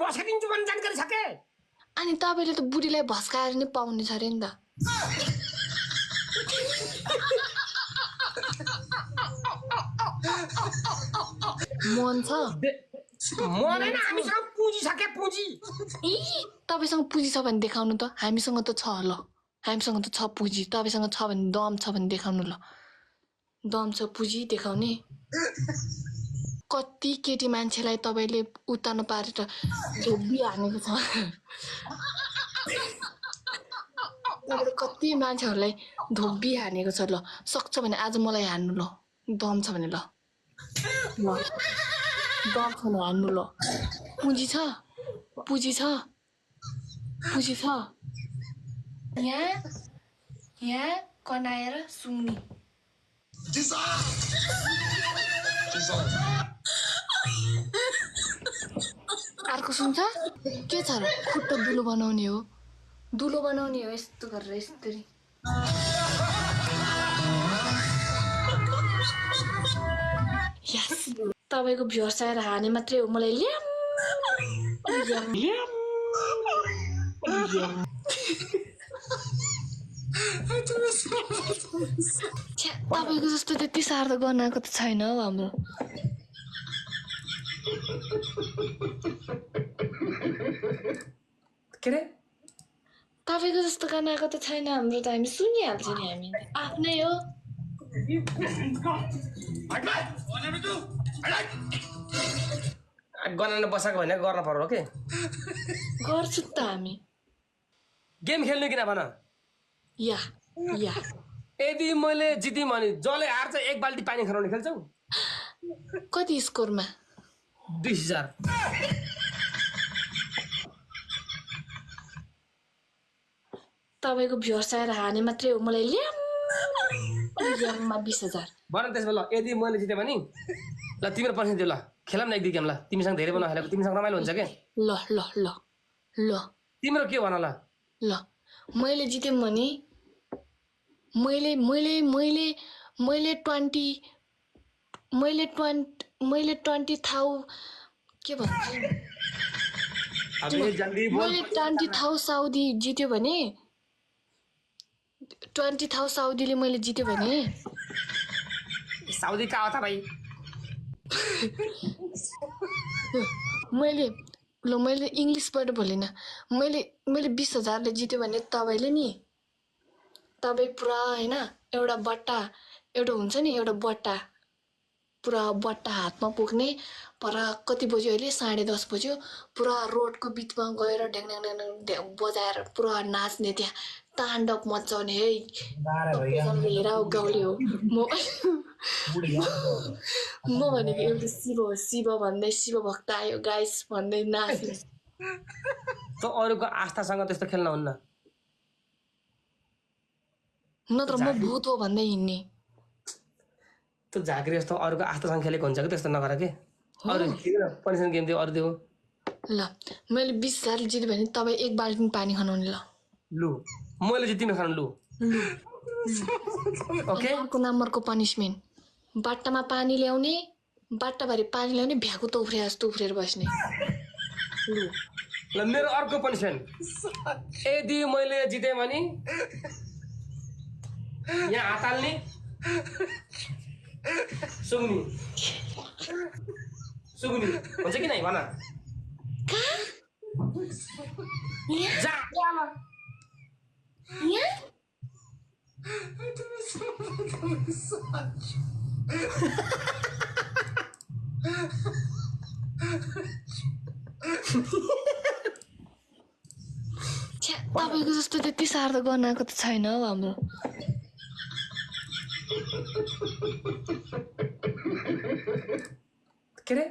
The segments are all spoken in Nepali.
बसाइदिन्छु भन्ने जानकारी छ के? अनि तपाईले त बुढीलाई भस्काएर नै पाउने छ रे नि त। मन छ? मरेन, हामीसँग पुँजी छ के पुँजी? इ तपाईसँग पुँजी छ भने देखाउनु त। हामीसँग त छ ल। हामीसँग त छ पुँजी। तपाईसँग छ भने दम छ भने देखाउनु ल। दम छ पुँजी देखाउने। कति केटी मान्छेलाई तपाईले उतानो पारेर धोबी हानेको छ। तपाईले कति मान्छेहरूलाई धोबी हानेको छ ल। सक्छ भने आज मलाई हान्नु ल। दम छ भने ल। ल। दम छ भने हान्नु ल। पुँजी छ? पुँजी छ? पुँजी छ? यहाँ कनाएर सुङ्नी। अर्को सुन्छ? के छ र? खुट्टा दुलो बनाउने हो। दुलो बनाउने हो यस्तो गरेर यसरी। यस तपाईको भ्युअर्स आएर हाने मात्रै हो मलाई ल्याम। तपाईको जस्तो त्यति साह्रो त गनाएको त छैन हौ हाम्रो। के रे? तपाईको जस्तो गनाएको त छैन हाम्रो त। हामी सुनिहाल्छ नि हामी आफ्नै हो। गनाउन बसाएको भने गर्न पर्यो के? गर्छु त हामी। गेम खेल्नु किन भन? या यदि मैले जितेँ भने जसले हार्छ 1 बाल्टी पानी खनाउने खेल्छौ? कति स्कोरमा? 20,000। तपाईको भ्युअर्स आएर हाने मात्रै हो मलाई ल्याममा 20,000। भन त्यसमा ल, यदि मैले जितेँ भने ल तिम्रो पर्छ त्यो ल खेलौँ न 1-2 गेम ल। तिमीसँग धेरै पनि नखेलेको, तिमीसँग रमाइलो हुन्छ के? ल ल ल ल तिम्रो के भन ल? ल मैले जितेँ भने मैले 20,000 के भन्छ? अबे जल्दी बोल। मैले 20,000 साउदी जित्यो भने 20,000 साउदीले मैले जित्यो भने साउदी का होता भाई? मैले इङ्ग्लिसबाट बोलेन। मैले 20,000ले जित्यो भने तपाईले नि तपाई पुरा हैन एउटा बट्टा एउटा हुन्छ नि एउटा बट्टा पुरा बट्टा हातमा पुग्ने पर कति बज्यो अहिले 10:30 बज्यो पुरा रोडको बिचमा गएर ढ्याङ बजाएर पुरा नाच्ने त्यहाँ ताण्डव मचाउने है हेरा गाउँले हो म भनेको एउटा शिव भन्दै शिव भक्त आयो गाइस भन्दै नाच्ने। त अरूको आस्थासँग त्यस्तो खेल्न हुन्न। नत्र म भूत हो भन्दै हिँड्ने। त झाँक्री जस्तो अरूको आस्थासँग खेलेको हुन्छ कि त्यस्तो नगर के? अरू किन पनिसमेन्ट गेम दियो अरू दियो? ल मैले 20,000 जित्यो भने तपाईँ 1 बाल्टी पानी खानुहुने ल। लु मैले जितिमे खानु लु। ओके अर्को नम्बरको पनिसमेन्ट बाट्टामा पानी ल्याउने बाट्टाभरि पानी ल्याउने भ्याकु त उफ्रे जस्तो उफ्रेर बस्ने। लु ल मेरो अर्को पनिसमेन्ट यदि मैले जितेँ भने यहाँ हात हाल्ने सुग्नी हुन्छ कि नै भन? जा तपाईको जस्तो त्यति साह्रो गनाएको त छैन हौ हाम्रो। के रे?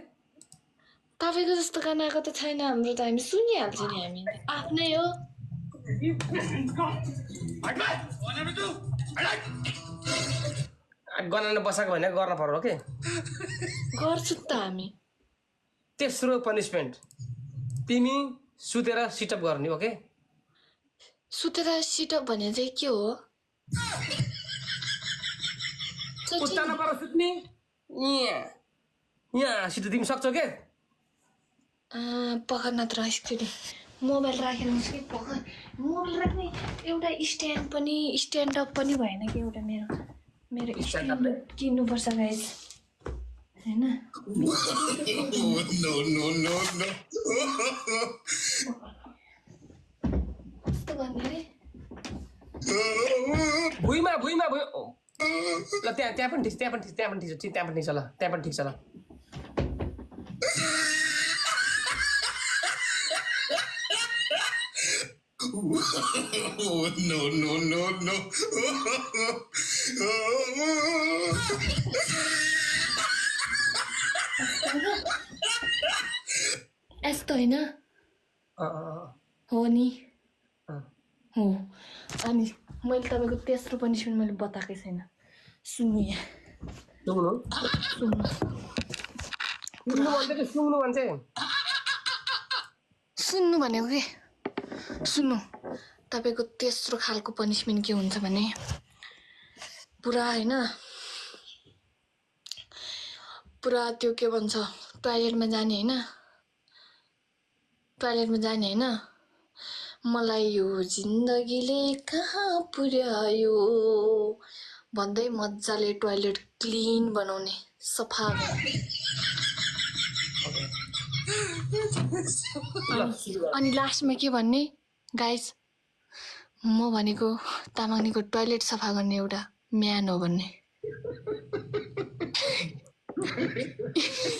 तपाईको जस्तो गनाएको त छैन हाम्रो त। हामी सुनिहाल्छ नि हामी आफ्नै हो। गनाउन बसाएको भने गर्न पर्यो के? गर्छु त हामी। तेस्रो पनिसमेन्ट तिमी सुतेर सिटअप गर्ने। ओके सुतेर सिटअप भने चाहिँ के हो? उत्तानो पर सुत्ने यहाँ सिट तिमी सक्छौ के? पखर नत्र एक्चुली मोबाइल राखेर निस्के पखर मोबाइल राख्ने एउटा स्ट्यान्ड अप पनि भएन कि एउटा मेरो स्ट्यान्ड अप किन्नुपर्छ गाइस हैन कस्तो गर्ने रे भुइँमा ल त्यहाँ पनि ठिक छ ल त्यहाँ पनि ठिक छ ल No. यस्तो होइन हो नि हो अनि मैले तपाईँको तेस्रो पनिसमेन्ट मैले बताएकै छैन सुन्नु यहाँ सुन्नु भनेको के सुन्नु तपाईँको तेस्रो खालको पनिसमेन्ट के हुन्छ भने पुरा होइन पुरा त्यो के भन्छ टोयलेटमा जाने होइन मलाई यो जिन्दगीले कहाँ पुर्यायो भन्दै मजाले टोयलेट क्लिन बनाउने सफा अनि लास्टमा के भन्ने गाइस म भनेको तामाङनीको टोयलेट सफा गर्ने एउटा म्यान हो भन्ने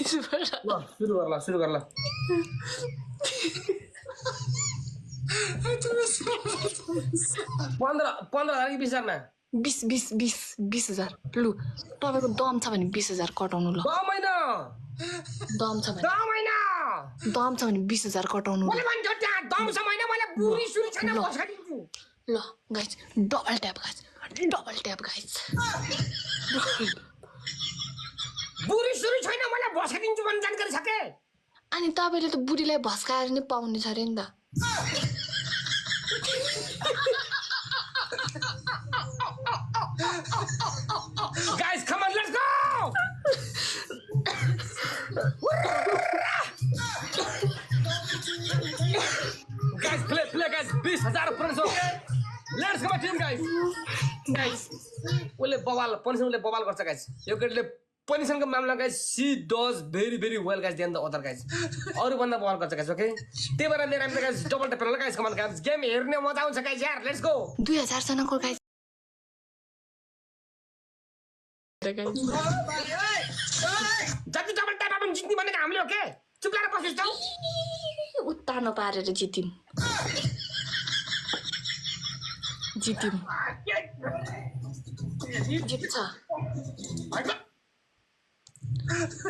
सुरु गर ल 15,000 कि 20,000 मा 20,000 लु तपाईँको दम छ भने 20,000 कटाउनु ल दम छ भने 20,000 कटाउनु ल गाइस डबल ट्याप गाइस बुढी सुरु छैन मलाई भस्काइदिन्छु भन्ने जानकारी छ के अनि तपाईले त बुढीलाई भस्काएर नै पाउने छ रे नि त Guys, come on, let's go! Guys, play, guys. 20,000 friends, okay? Let's go, team, guys. Ule bawal, punishment ule bawal garcha, guys. यो केटीले punishment को मामला guys, she does very well, guys. Than the other guys. अरु भन्दा बवाल गर्छ guys, okay? त्यही भएर मेरो हामी guys डबल ट्याप ल guys, come on guys. Game हेर्ने मजा आउँछ guys यार. Let's go. 2000 जनाको गाइस जति डबल ट्याप आपण जित्ने भनेको हामीले हो के चुप लाएर बसिस् त उत्तानो पारेर जित्यौं जित्छ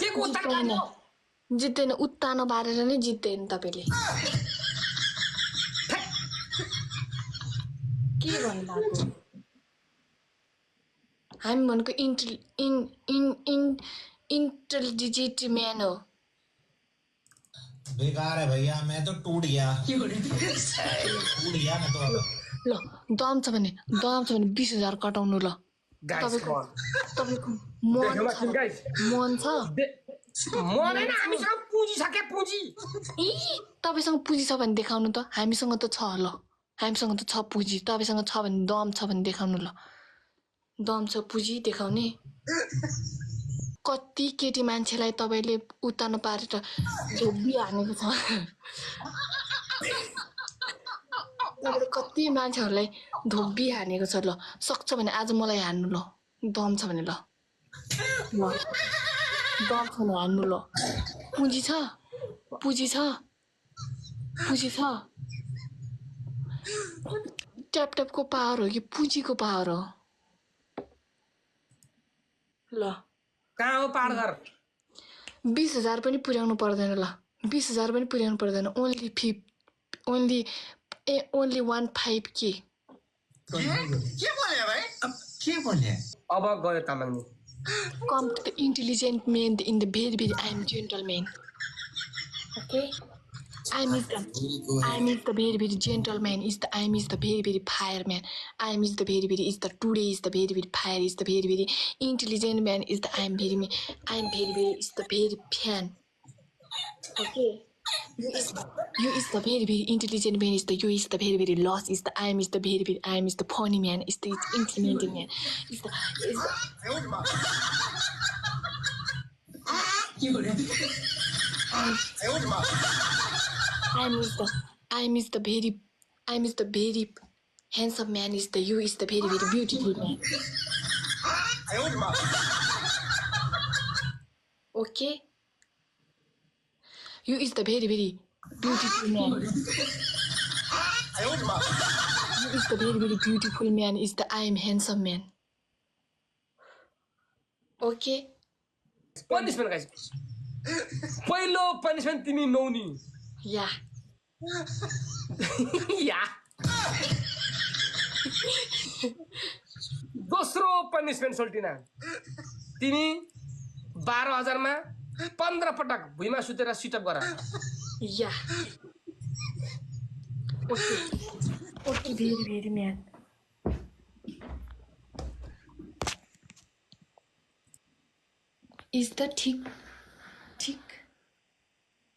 के को उत्तानो जित्दैन उत्तानो पारेर नै जित्दैन तपाईले के भन्नुभएको हामी भनेको इंटेलिजेंट मैन हो बेकार है भैया मैं तो टूट गया मैं तो ल दम छ भने 20,000 कटाउनु ल तपाईको मन छ मरेन हामीसँग पुँजी छ के पुँजी तपाईसँग पुँजी छ भने देखाउनु त हामीसँग त छ ल हामीसँग त छ पुँजी तपाईसँग छ भने दम छ भने देखाउनु ल दम छ पुँजी देखाउने कति केटी मान्छेलाई तपाईले उत्तानो पारेर धोबी हानेको छ तपाईले कति मान्छेहरुलाई धोबी हानेको छ ल सक्छ भने आज मलाई हान्नु ल दम छ भने ल दम छ भने हान्नु ल पुँजी छ ट्यापको पावर हो कि पुँजीको पावर हो ल कहाँ हो पार घर 20,000 पनि पुर्याउनु पर्दैन ल 20,000 पनि पुर्याउनु पर्दैन ओन्ली 15 के बोले भाई अब के बोले अब गयो तामाङनी come to the intelligent man in the very I am gentleman okay I am the very gentleman is the very fireman I am the very is the today is the very fire is the very intelligent man is the I am very is the very fan okay You is the very very intelligent man. Is the you is the very very lost. Is the I am is the very very I am is the funny man. Is the implementing man. Is the I am is the very handsome man. Is the you is the very very beautiful man. Okay. You is the very very beautiful man. You is the very very beautiful man. Is the I am handsome man. Okay. Punishment guys पहिलो पनिसमेन्ट तिमी नौनी Yeah. या दोस्रो पनिसमेन्ट सोल्टिना तिमी 12,000 मा 15 पटक भुइँमा सुतेर सिटअप गर Yeah. Okay. Okay, very very man. Is the tick?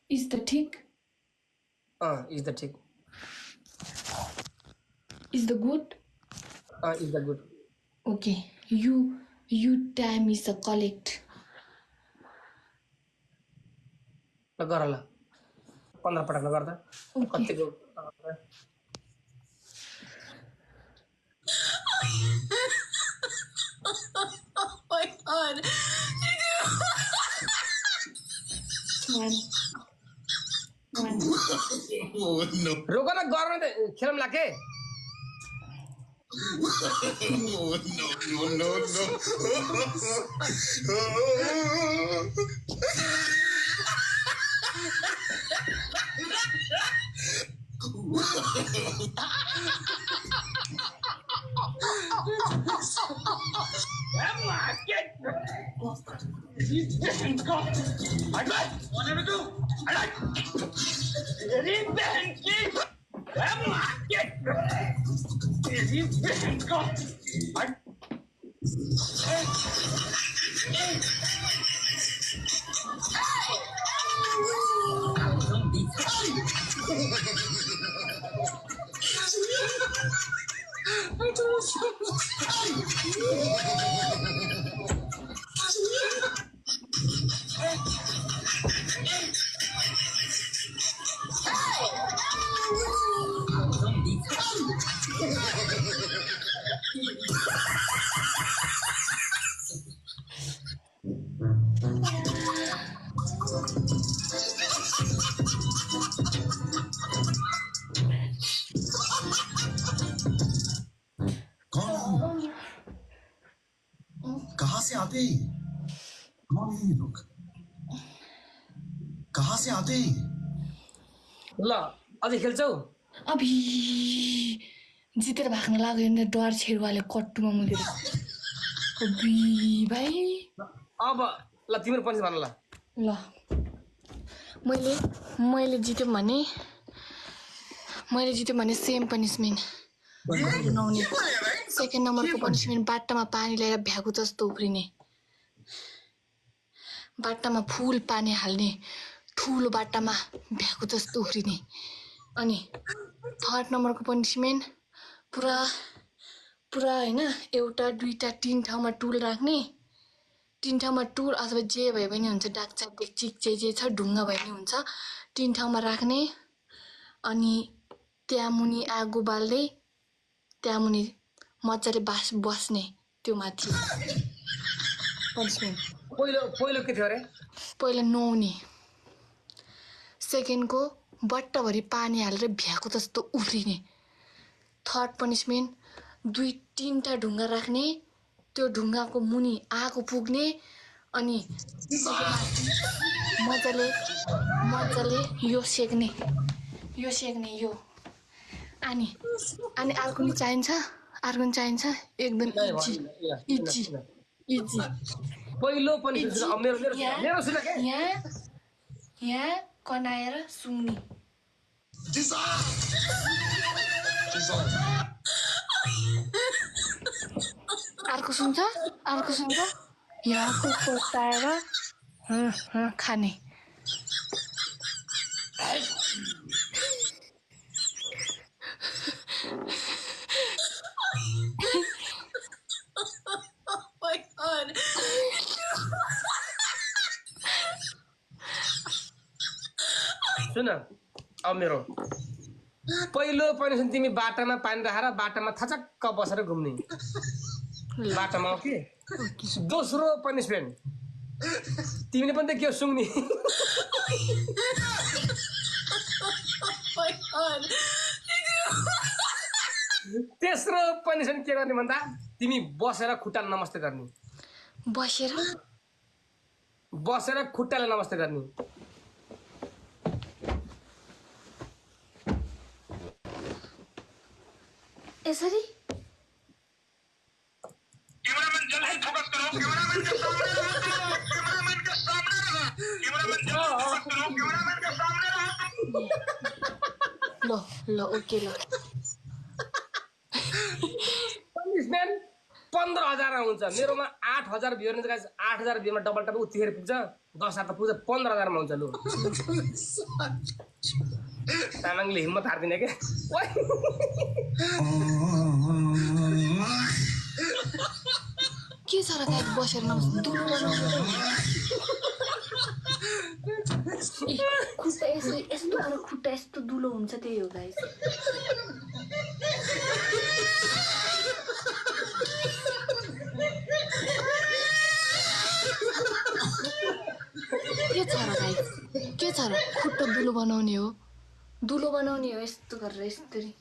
Is the tick? Is the ठिक Is the good? Is the good Okay. You time is a collect. ल गर ल 15 पटक ल गर्दा Okay. कतिको One. Oh no. रोक न गर्न खेलम लाके Oh no. कौन? कहाँ से आते हैं? कौन है ये लोग? कहाँ से आते हैं? ल अझै खेल्छौ अभी जितेर भाग्न लाग्यो भने डर छेरुवाले कट्टुमा मुदेर अभी भाइ अब ल तिम्रो पनि भन ल ल मैले जित्यो भने सेम पनिसमेन्ट बनाउने सेकेन्ड नम्बरको पनिसमेन्ट बाटामा पानी ल्याएर भ्यागु जस्तो उफ्रिने बाटामा फुल पानी हाल्ने ठुलो बाटामा भ्यागु जस्तो उफ्रिने अनि थर्ड नम्बरको पनिसमेन्ट पुरा होइन एउटा दुईटा तीन ठाउँमा टुल राख्ने तीन ठाउँमा टुल अथवा जे भए पनि हुन्छ डाक्चा डेक्ची जे छ ढुङ्गा भए पनि हुन्छ तीन ठाउँमा राख्ने अनि त्यहाँ मुनि आगो बाल्दै त्यहाँ मुनि मजाले बस्ने त्यो माथि पनिसमेन्ट पहिलो के थियो अरे पहिला नुहाउने सेकेन्डको बट्टाभरि पानी हालेर भ्याएको जस्तो उफ्रिने थर्ड पनिसमेन्ट दुई तीनटा ढुङ्गा राख्ने त्यो ढुङ्गाको मुनि आगो पुग्ने अनि मजाले यो सेक्ने अनि अर्को नि चाहिन्छ एकदम इजी पहिलो पनि मेरो सुन के यहाँ कनाएर सुङ्ने अर्को सुन्छ यहाँको कोटाएर खाने सुन अब मेरो पहिलो पनिसमेन्ट तिमी बाटामा पानी राखेर बाटामा थचक्क बसेर घुम्ने बाटामा हो कि दोस्रो पनिसमेन्ट तिमीले पनि त के हो सुङ्ने तेस्रो पनिसमेन्ट के गर्ने भन्दा तिमी बसेर खुट्टा नमस्ते गर्ने बसेर खुट्टाले नमस्ते गर्ने यसरी कैमरामैन जल्दी फोकस करो कैमरामैन के सामने रहो कैमरामैन के सामने रहो कैमरामैन जल्दी फोकस करो कैमरामैन के सामने रहो ल ओके ल पनिसमेन्ट 15,000 हुन्छ मेरोमा 8,000 भ्यू हुन्छ गाइस 8,000 भ्यूमा डबल टप उतिखेर पुग्छ 10,000 त पुग्छ 15,000 मा हुन्छ लु तामाङले हिम्मत हार्दिने के के छ र गाइस बसेर नमस्ते दुलो खुट्टा यस्तो दुलो हुन्छ त्यही हो गाइस के छ र गाइस के छ र खुट्टा दुलो बनाउने हो यस्तो गरेर यसरी